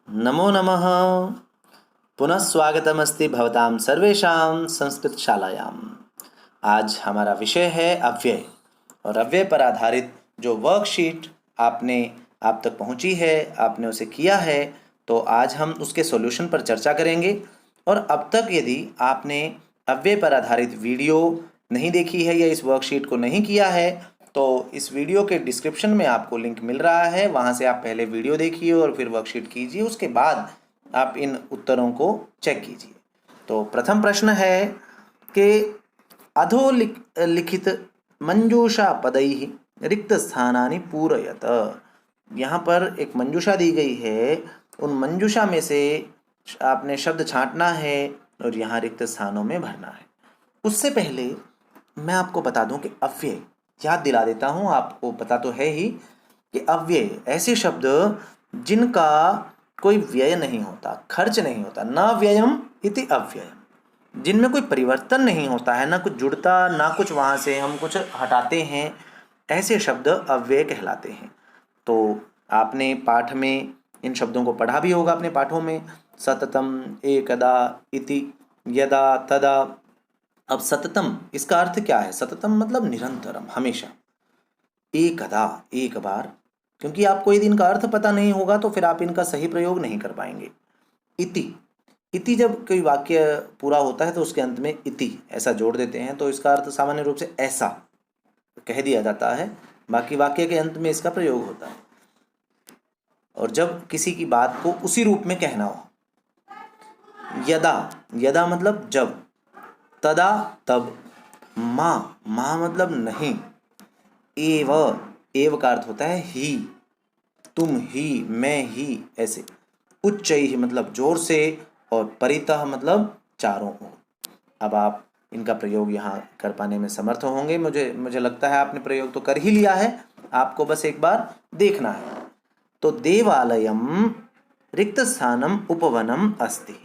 नमो नमः। पुनः स्वागतमस्ति भवतां सर्वेषां संस्कृतशालायाम्। आज हमारा विषय है अव्यय और अव्यय पर आधारित जो वर्कशीट आप तक पहुंची है, आपने उसे किया है, तो आज हम उसके सॉल्यूशन पर चर्चा करेंगे। और अब तक यदि आपने अव्यय पर आधारित वीडियो नहीं देखी है या इस वर्कशीट को नहीं किया है, तो इस वीडियो के डिस्क्रिप्शन में आपको लिंक मिल रहा है, वहाँ से आप पहले वीडियो देखिए और फिर वर्कशीट कीजिए, उसके बाद आप इन उत्तरों को चेक कीजिए। तो प्रथम प्रश्न है कि अधोलिखित मंजूषा पदैः रिक्त स्थानानि पूरयत। यहाँ पर एक मंजूषा दी गई है, उन मंजूषा में से आपने शब्द छांटना है और यहाँ रिक्त स्थानों में भरना है। उससे पहले मैं आपको बता दूं कि अव्यय, याद दिला देता हूं, आपको पता तो है ही कि अव्यय ऐसे शब्द जिनका कोई व्यय नहीं होता, खर्च नहीं होता, न व्ययम इति अव्ययम, जिनमें कोई परिवर्तन नहीं होता है, ना कुछ जुड़ता ना कुछ वहाँ से हम कुछ हटाते हैं, ऐसे शब्द अव्यय कहलाते हैं। तो आपने पाठ में इन शब्दों को पढ़ा भी होगा अपने पाठों में, सततम, एकदा, इति, यदा, तदा। अब सततम इसका अर्थ क्या है? सततम मतलब निरंतरम, हमेशा। एकदा, एक बार, क्योंकि आपको यदि इनका अर्थ पता नहीं होगा तो फिर आप इनका सही प्रयोग नहीं कर पाएंगे। इति, इति जब कोई वाक्य पूरा होता है तो उसके अंत में इति ऐसा जोड़ देते हैं, तो इसका अर्थ सामान्य रूप से ऐसा कह दिया जाता है, बाकी वाक्य के अंत में इसका प्रयोग होता है। और जब किसी की बात को उसी रूप में कहना हो, यदा, यदा मतलब जब, तदा तब, माँ, माँ मतलब नहीं, एव, एव का अर्थ होता है ही, तुम ही, मैं ही, ऐसे। उच्चैः मतलब जोर से, और परितः मतलब चारों ओर। अब आप इनका प्रयोग यहाँ कर पाने में समर्थ होंगे, मुझे लगता है आपने प्रयोग तो कर ही लिया है, आपको बस एक बार देखना है। तो देवालयम रिक्त स्थानम उपवनम अस्ति।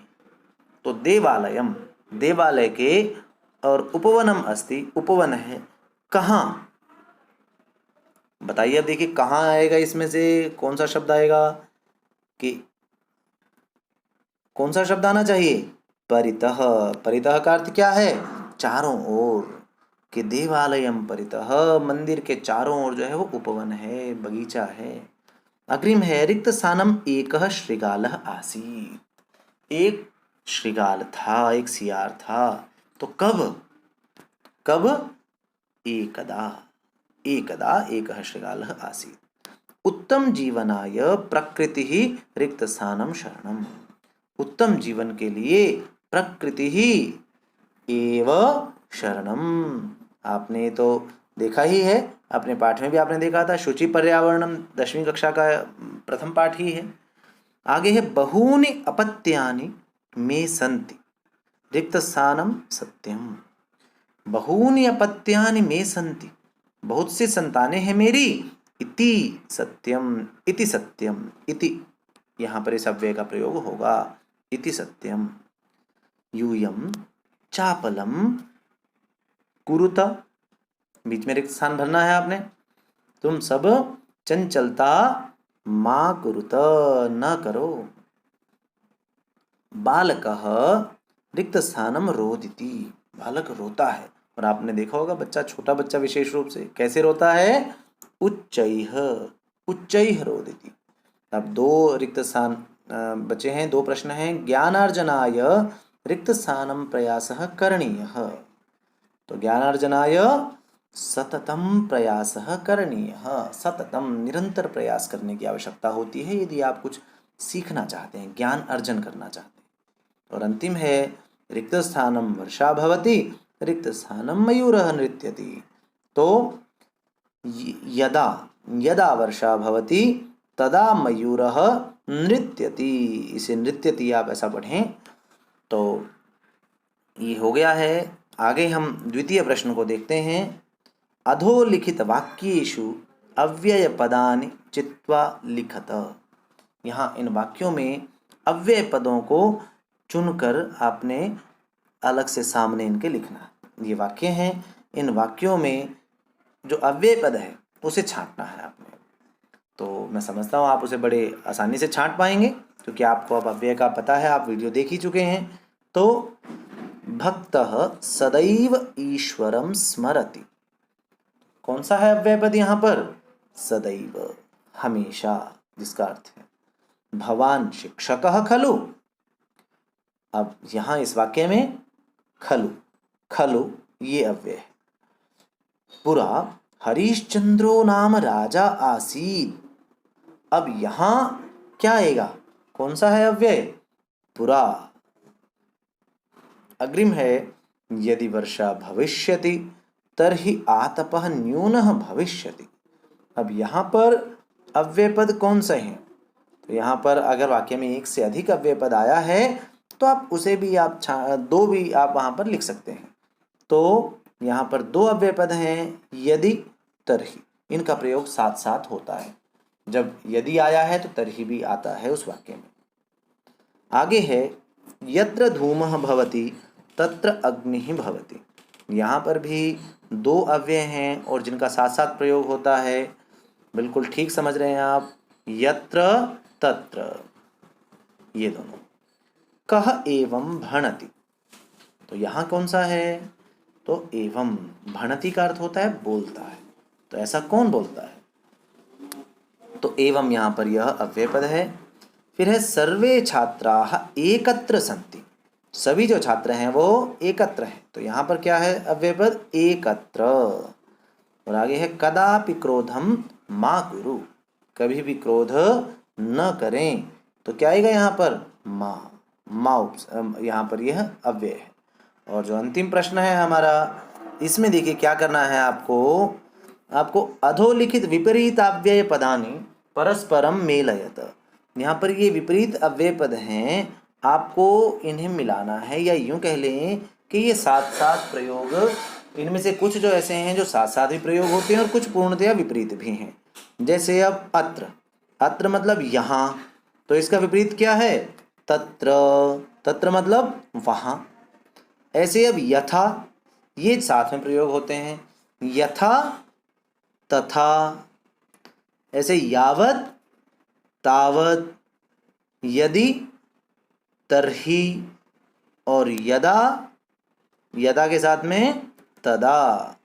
तो देवालयम, देवालय के, और उपवनम अस्ति, उपवन है, कहाँ? बताइए। अब देखिए कहाँ आएगा, इसमें से कौन सा शब्द आएगा, कि कौन सा शब्द आना चाहिए? परितः। परितः का अर्थ क्या है? चारों ओर। कि देवालयम परितः, मंदिर के चारों ओर जो है वो उपवन है, बगीचा है। अग्रिम है रिक्त स्थानम एकः श्रृगालः आसीत्। एक श्रृगाल था, एक सियार था। तो कब? कब? एकदा, एकदा एकः श्रृगालः आसीत्। उत्तम जीवनाय प्रकृति ही रिक्त स्थानम शरणम। उत्तम जीवन के लिए प्रकृति ही एव शरणम। आपने तो देखा ही है, अपने पाठ में भी आपने देखा था, शुचि पर्यावरणम 10वीं कक्षा का प्रथम पाठ ही है। आगे है बहूनि अपत्यानि मे सन्ति रिक्त स्थानम सत्यम। बहूनि अपत्यानि मे सन्ति, बहुत सी संतानें हैं मेरी, इति सत्यम, इति सत्यम, इति यहाँ पर इस अव्यय का प्रयोग होगा, इति सत्यम। यूयम चापलम कुरुत, बीच में रिक्त स्थान भरना है आपने। तुम सब चंचलता मा कुरुत, न करो। बालकः रिक्त स्थानम रोदिति, बालक रोता है। और आपने देखा होगा बच्चा, छोटा बच्चा विशेष रूप से कैसे रोता है? उच्चैः, उच्चैः रोदिति। अब दो रिक्त स्थान बचे हैं, दो प्रश्न हैं। ज्ञानार्जनाय रिक्त स्थानम प्रयासः करणीयः। तो ज्ञानार्जनाय सततम प्रयासः करणीयः। सततम, निरंतर प्रयास करने की आवश्यकता होती है यदि आप कुछ सीखना चाहते हैं, ज्ञान अर्जन करना चाहते हैं। और अंतिम है रिक्त स्थानम वर्षा भवति रिक्त स्थानम मयूरः नृत्यति। तो यदा, यदा वर्षा भवति तदा मयूरः नृत्यति, इसे नृत्यति आप ऐसा पढ़ें। तो ये हो गया है। आगे हम द्वितीय प्रश्न को देखते हैं। अधोलिखित वाक्येषु अव्यय पदानि चित्वा लिखत। यहाँ इन वाक्यों में अव्यय पदों को चुनकर आपने अलग से सामने इनके लिखना। ये वाक्य हैं, इन वाक्यों में जो अव्यय पद है उसे छांटना है आपने। तो मैं समझता हूँ आप उसे बड़े आसानी से छांट पाएंगे, क्योंकि आपको अब अव्यय का पता है, आप वीडियो देख ही चुके हैं। तो भक्तः सदैव ईश्वरं स्मरति, कौन सा है अव्यय पद यहाँ पर? सदैव, हमेशा, जिसका अर्थ है भवान शिक्षकः खलु। अब यहाँ इस वाक्य में खलु, खलु ये अव्यय है। पुरा हरिश्चंद्रो नाम राजा आसीत्, अब यहाँ क्या आएगा? कौन सा है अव्यय? पुरा। अग्रिम है यदि वर्षा भविष्यति तर्हि आतपः न्यूनः भविष्यति। अब यहाँ पर अव्यय पद कौन से हैं? तो यहाँ पर अगर वाक्य में एक से अधिक अव्यय पद आया है तो आप उसे भी आप दो भी आप वहाँ पर लिख सकते हैं। तो यहाँ पर दो अव्यय पद हैं, यदि तर्हि, इनका प्रयोग साथ साथ होता है। जब यदि आया है तो तर्हि भी आता है उस वाक्य में। आगे है यत्र धूमः भवति तत्र अग्निः भवति। यहाँ पर भी दो अव्यय हैं और जिनका साथ साथ प्रयोग होता है। बिल्कुल ठीक समझ रहे हैं आप। यत्र तत्र, ये दोनों। कह एवं भणति, तो यहाँ कौन सा है? तो एवं, भणति का अर्थ होता है बोलता है। तो ऐसा कौन बोलता है? तो एवं यहाँ पर यह अव्यय पद है। फिर है सर्वे छात्राः एकत्र सन्ति, सभी जो छात्र हैं वो एकत्र हैं। तो यहाँ पर क्या है अव्यय पद? एकत्र। और आगे है कदापि क्रोधम मा कुरु, कभी भी क्रोध न करें। तो क्या आएगा यहाँ पर? मा, यहाँ पर यह अव्यय है। और जो अंतिम प्रश्न है हमारा, इसमें देखिए क्या करना है आपको अधोलिखित विपरीत अव्यय पदानि परस्परम मेलयत। यहाँ पर ये विपरीत अव्यय पद हैं, आपको इन्हें मिलाना है, या यूं कह लें कि ये साथ साथ प्रयोग, इनमें से कुछ जो ऐसे हैं जो साथ साथ भी प्रयोग होते हैं और कुछ पूर्णतया विपरीत भी हैं। जैसे अब अत्र, अत्र मतलब यहाँ, तो इसका विपरीत क्या है? तत्र, तत्र मतलब वहाँ। ऐसे अब यथा, ये साथ में प्रयोग होते हैं, यथा तथा। ऐसे यावत तावत, यदि तर्हि, और यदा, यदा के साथ में तदा।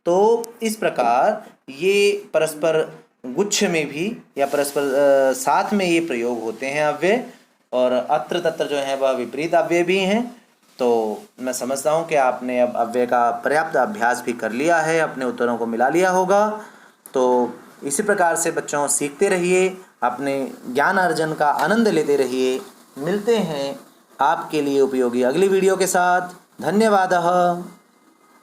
तो इस प्रकार ये परस्पर गुच्छ में भी या परस्पर साथ में ये प्रयोग होते हैं अव्यय। और अत्र तत्र जो है वह विपरीत अव्यय भी हैं। तो मैं समझता हूँ कि आपने अब अव्यय का पर्याप्त अभ्यास भी कर लिया है, अपने उत्तरों को मिला लिया होगा। तो इसी प्रकार से बच्चों सीखते रहिए, अपने ज्ञान अर्जन का आनंद लेते रहिए। मिलते हैं आपके लिए उपयोगी अगली वीडियो के साथ। धन्यवाद।